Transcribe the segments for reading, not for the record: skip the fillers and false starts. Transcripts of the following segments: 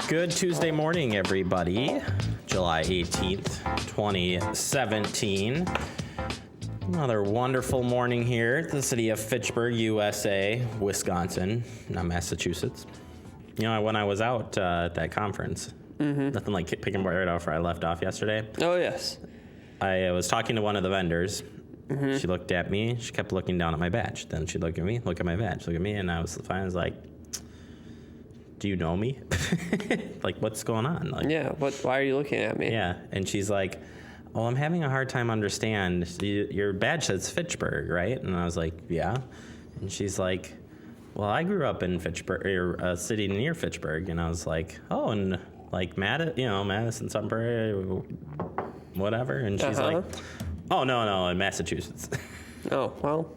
Good Tuesday morning, everybody. July 18th, 2017. Another wonderful morning here at the City of Fitchburg, USA, Wisconsin, not Massachusetts. You know, when I was out at that conference, nothing like picking right off where I left off yesterday. Oh, yes. I was talking to one of the vendors. She looked at me. She kept looking down at my badge. Then she'd look at me, look at my badge, look at me, and I was like, do you know me? Like, what's going on? Like, Yeah, why are you looking at me? yeah. And she's like, oh, I'm having a hard time understand. Your badge says Fitchburg, right? And I was like, yeah. And she's like, well, I grew up in Fitchburg, or a city near Fitchburg. And I was like, oh, and like Madison, Sunbury, whatever. And she's like, oh, no, in Massachusetts. Oh, well.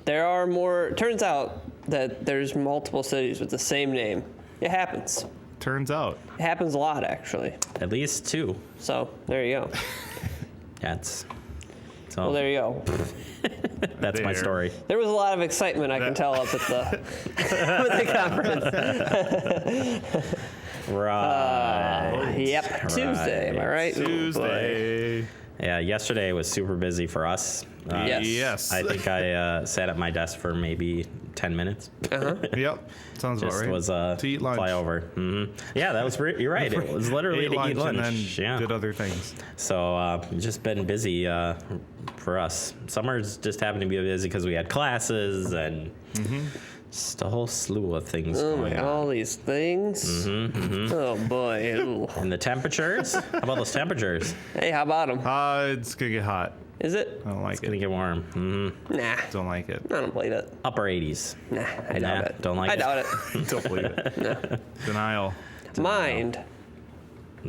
Turns out that there's multiple cities with the same name. It happens. Turns out. It happens a lot, actually. At least two. So, there you go. Well, There you go. that's my story. There was a lot of excitement, I can tell, up at the, with the conference. Right. Yep. Tuesday, am I right? Tuesday. Yeah, yesterday was super busy for us. Yes. I think I sat at my desk for maybe 10 minutes. Yep. Sounds about Just right. was to eat lunch. flyover. Yeah, that was you're right. It was literally Ate to eat lunch. and then Yeah. did other things. So just been busy for us. Summer's just happened to be busy because we had classes and just a whole slew of things going on. All these things. Oh, boy. Ooh. And the temperatures? How about those temperatures? Hey, how about them? It's going to get hot. Is it? I don't like It's going to it. get warm. Nah. Don't like it. I don't believe it. Upper 80s. Nah, I doubt it. Don't like I it? doubt it. Don't believe it. Denial. Mind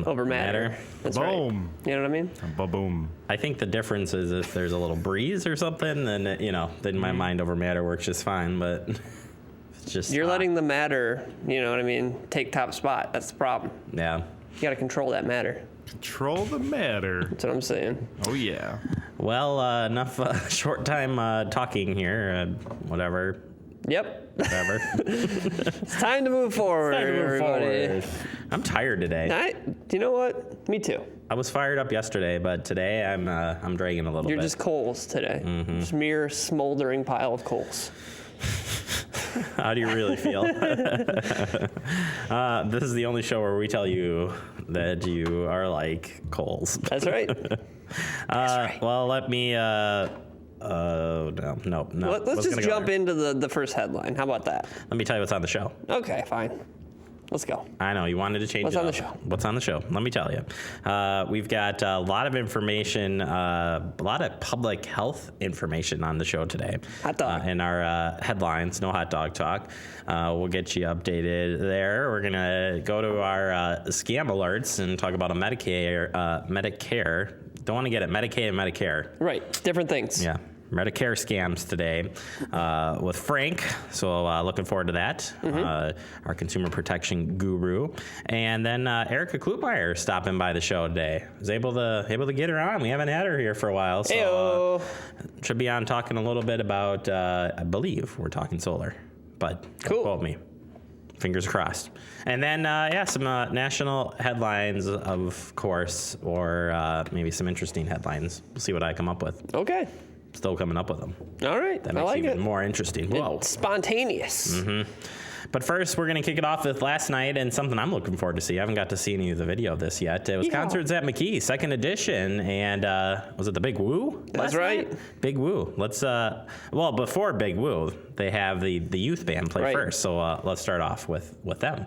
over matter. That's right. Boom. You know what I mean? Ba-boom. I think the difference is if there's a little breeze or something, then, then my mind over matter works just fine, but it's just You're hot. letting the matter, you know what I mean, take top spot. That's the problem. Yeah. You got to control that matter. Control the matter. That's what I'm saying. Oh, yeah. Well, enough short time talking here. Whatever. It's time to move forward, everybody. I'm tired today. You know what? Me too. I was fired up yesterday, but today I'm dragging a little You're bit. just coals today. Just mere smoldering pile of coals. How do you really feel? This is the only show where we tell you that you are like coals. That's right. Well, let me. No. Let's just jump into the first headline. How about that? Let me tell you what's on the show. Okay, fine. Let's go. I know you wanted to change. What's it on up. the show? What's on the show? Let me tell you. We've got a lot of information, a lot of public health information on the show today. Hot dog. In our headlines, no hot dog talk. We'll get you updated there. We're gonna go to our scam alerts and talk about a Medicare. Don't want to get it. Medicaid and Medicare. Right. Different things. Yeah. Medicare scams today with Frank. So looking forward to that. Our consumer protection guru. And then Erica Klutmeyer stopping by the show today. Was able to get her on. We haven't had her here for a while. So should be on talking a little bit about, I believe we're talking solar. But cool. Quote me. Fingers crossed. And then, some national headlines, of course, or maybe some interesting headlines. We'll see what I come up with. Okay. Still coming up with them. All right. That I makes like it even it. more interesting. Whoa. It's spontaneous. But first, we're going to kick it off with last night and something I'm looking forward to see. I haven't got to see any of the video of this yet. It was Concerts at McKee, second edition. And was it the Big Woo? That's right. Night? Big Woo. Let's, before Big Woo, they have the youth band play first. So let's start off with them.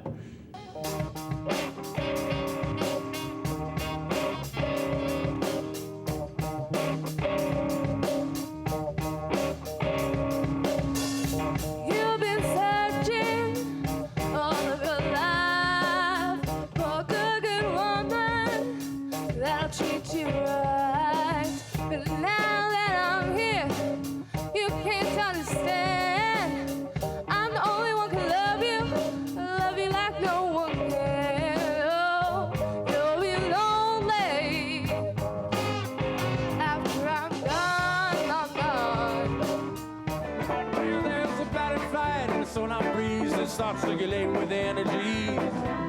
Start circulating with energy.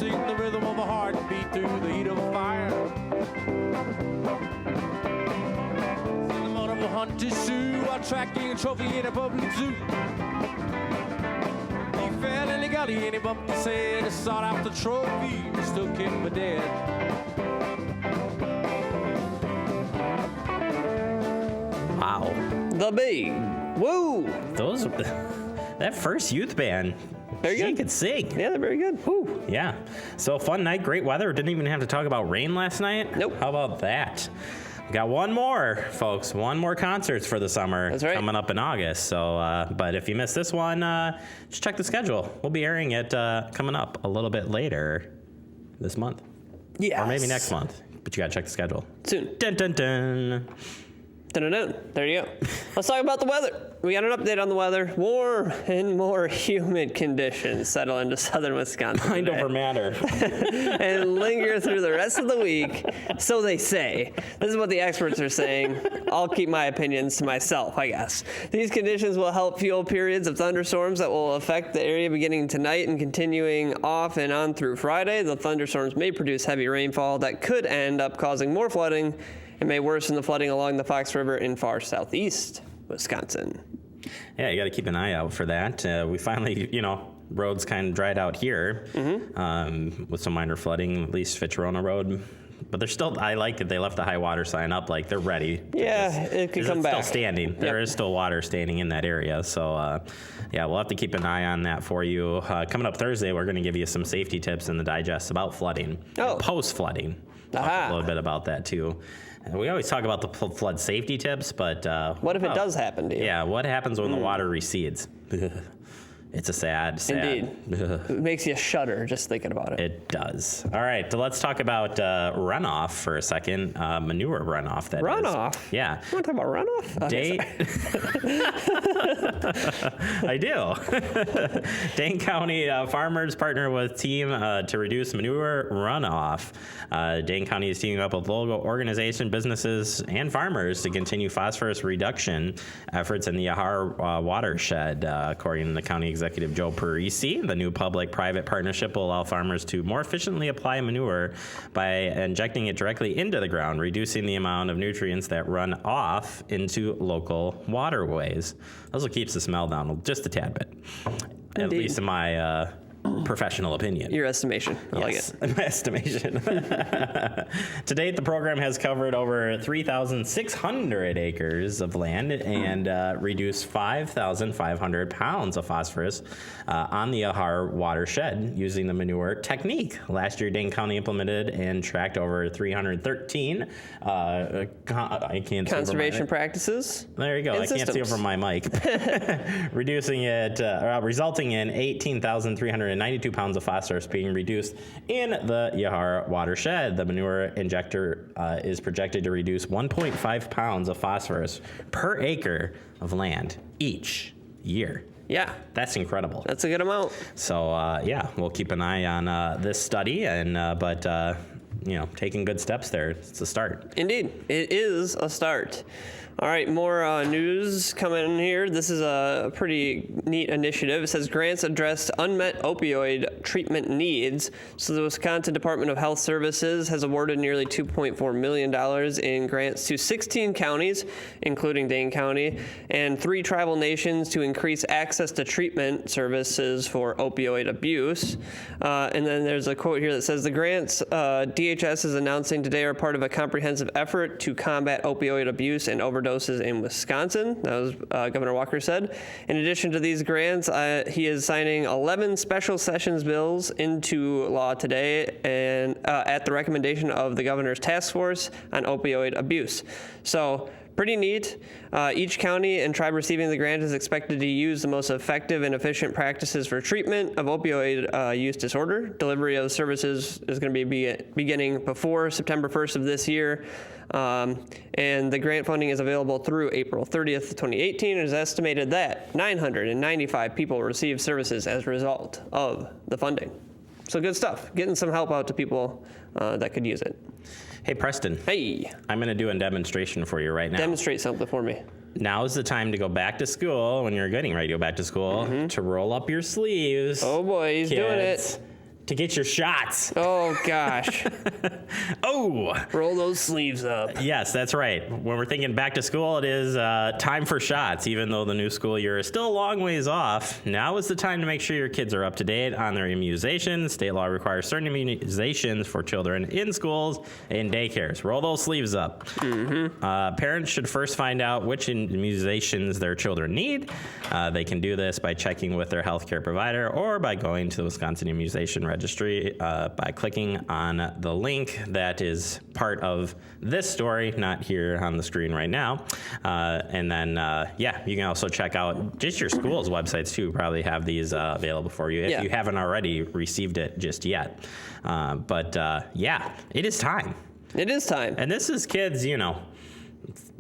sing the rhythm of a heartbeat through the heat of a fire. In the mud of a hunter's shoe, while tracking a trophy in a public zoo. He fell in the gully and he bumped his head. He sought out the trophy, mistook him for dead. Wow. The Big Woo. That first youth band. Very She good. could sing. Yeah, they're very good. Woo. Yeah. So fun night, great weather. Didn't even have to talk about rain last night. Nope. How about that? We got one more, folks. One more concerts for the summer. That's right. Coming up in August. So, but if you missed this one, just check the schedule. We'll be airing it coming up a little bit later this month. Yeah. Or maybe next month. But you got to check the schedule. Soon. Dun, dun, dun. Dun-dun-dun. There you go. Let's talk about the weather. We got an update on the weather. Warm and more humid conditions settle into southern Wisconsin Mind today over matter. and linger through the rest of the week. So they say. This is what the experts are saying. I'll keep my opinions to myself, I guess. These conditions will help fuel periods of thunderstorms that will affect the area beginning tonight and continuing off and on through Friday. The thunderstorms may produce heavy rainfall that could end up causing more flooding and may worsen the flooding along the Fox River in far southeast Wisconsin. Yeah, you got to keep an eye out for that. We finally, roads kind of dried out here with some minor flooding, at least Fitcherona Road. But they're still, I like that they left the high water sign up, like they're ready. Yeah, it could come It's back. still standing. There is still water standing in that area. So, yeah, we'll have to keep an eye on that for you. Coming up Thursday, we're going to give you some safety tips in the digest about flooding. Oh. Post-flooding. Talk Aha. a little bit about that, too. And we always talk about the flood safety tips, but... What if it does happen to you? Yeah, what happens when the water recedes? It's a sad. Indeed. It makes you shudder just thinking about it. It does. All right, so let's talk about runoff for a second. Manure runoff, that is. Runoff? Yeah. You want to talk about runoff? Okay, I do. Dane County farmers partner with team to reduce manure runoff. Dane County is teaming up with local organization, businesses, and farmers to continue phosphorus reduction efforts in the Yahar watershed, according to the county executive Joe Parisi. The new public-private partnership will allow farmers to more efficiently apply manure by injecting it directly into the ground, reducing the amount of nutrients that run off into local waterways. Also keeps the smell down just a tad bit, at Indeed. least in my professional opinion. Your estimation. I like Yes, it. in my estimation. To date, the program has covered over 3,600 acres of land and reduced 5,500 pounds of phosphorus on the Yahar watershed using the manure technique. Last year, Dane County implemented and tracked over 313 I can't see Conservation over practices. there you go. and I can't see systems. over my mic. Reducing it, resulting in 18,392 pounds of phosphorus being reduced in the Yahar watershed. The manure injector is projected to reduce 1.5 pounds of phosphorus per acre of land each year. Yeah, That's incredible. that's a good amount. So, yeah, we'll keep an eye on this study, and but taking good steps there. It's a start. Indeed, it is a start. All right, more news coming in here. This is a pretty neat initiative. It says grants address unmet opioid treatment needs. So the Wisconsin Department of Health Services has awarded nearly $2.4 million in grants to 16 counties, including Dane County, and 3 tribal nations to increase access to treatment services for opioid abuse. And then there's a quote here that says the grants DHS is announcing today are part of a comprehensive effort to combat opioid abuse and overdoses in Wisconsin. That was Governor Walker said. In addition to these grants, he is signing 11 special sessions bills into law today, and at the recommendation of the governor's task force on opioid abuse. So pretty neat. Each county and tribe receiving the grant is expected to use the most effective and efficient practices for treatment of opioid use disorder. Delivery of services is going to be beginning before September 1st of this year. And the grant funding is available through April 30th, 2018. It is estimated that 995 people received services as a result of the funding. So good stuff. Getting some help out to people that could use it. Hey, Preston. Hey, I'm going to do a demonstration for you right now. demonstrate something for me. Now is the time to go back to school when you're getting ready to go back to school to roll up your sleeves. Oh boy, he's doing kids. it. to get your shots. Oh, gosh. Oh, Roll those sleeves up. yes, that's right. When we're thinking back to school, it is time for shots. Even though the new school year is still a long ways off, now is the time to make sure your kids are up to date on their immunizations. State law requires certain immunizations for children in schools and daycares. Roll those sleeves up. Parents should first find out which immunizations their children need. They can do this by checking with their healthcare provider or by going to the Wisconsin Immunization Registry by clicking on the link that is part of this story, not here on the screen right now. And then, you can also check out just your school's websites too. Probably have these available for you if you haven't already received it just yet. It is time. It is time. And this is kids,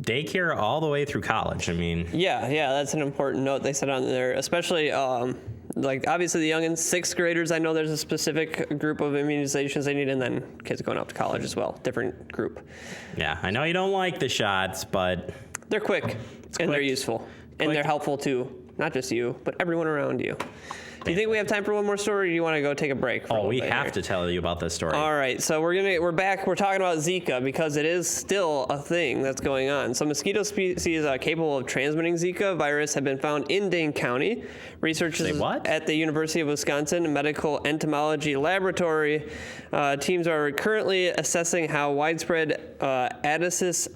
daycare all the way through college. I mean, Yeah, that's an important note they said on there, especially obviously the youngins, 6th graders. I know there's a specific group of immunizations they need, and then kids going up to college as well, different group. yeah, I know you don't like the shots, but They're quick and they're quick. useful and they're helpful too, not just you, but everyone around you. Do you think we have time for one more story, or do you want to go take a break? For a oh, little we bit have here? to tell you about this story. All right, so we're back. We're talking about Zika because it is still a thing that's going on. So mosquito species capable of transmitting Zika virus have been found in Dane County. Researchers Say what? at the University of Wisconsin Medical Entomology Laboratory teams are currently assessing how widespread Aedes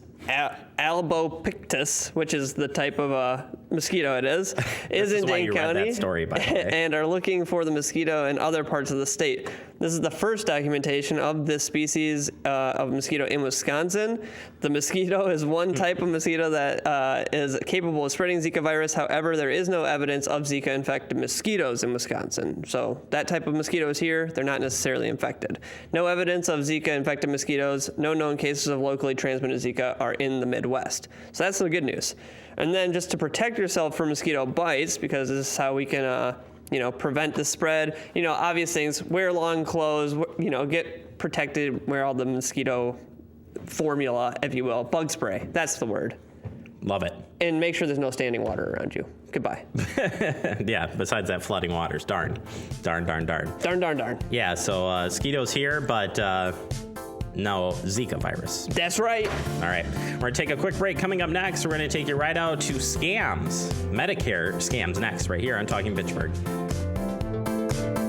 albopictus, which is the type of mosquito it is in why Dane you read County, that story, by the way. and are looking for the mosquito in other parts of the state. This is the first documentation of this species of mosquito in Wisconsin. The mosquito is one type of mosquito that is capable of spreading Zika virus. However, there is no evidence of Zika-infected mosquitoes in Wisconsin. So that type of mosquito is here. They're not necessarily infected. No evidence of Zika-infected mosquitoes. No known cases of locally transmitted Zika are in the Midwest. So that's the good news. And then just to protect yourself from mosquito bites, because this is how we can prevent the spread. Obvious things, wear long clothes, get protected, wear all the mosquito formula, if you will, bug spray, that's the word. Love it. And make sure there's no standing water around you. Goodbye. Yeah, besides that, flooding waters. Darn. Darn. Yeah, so mosquitoes here, but no Zika virus. That's right. All right, we're gonna take a quick break. Coming up next, we're gonna take you right out to scams. Medicare scams next, right here on Talking Fitchburg.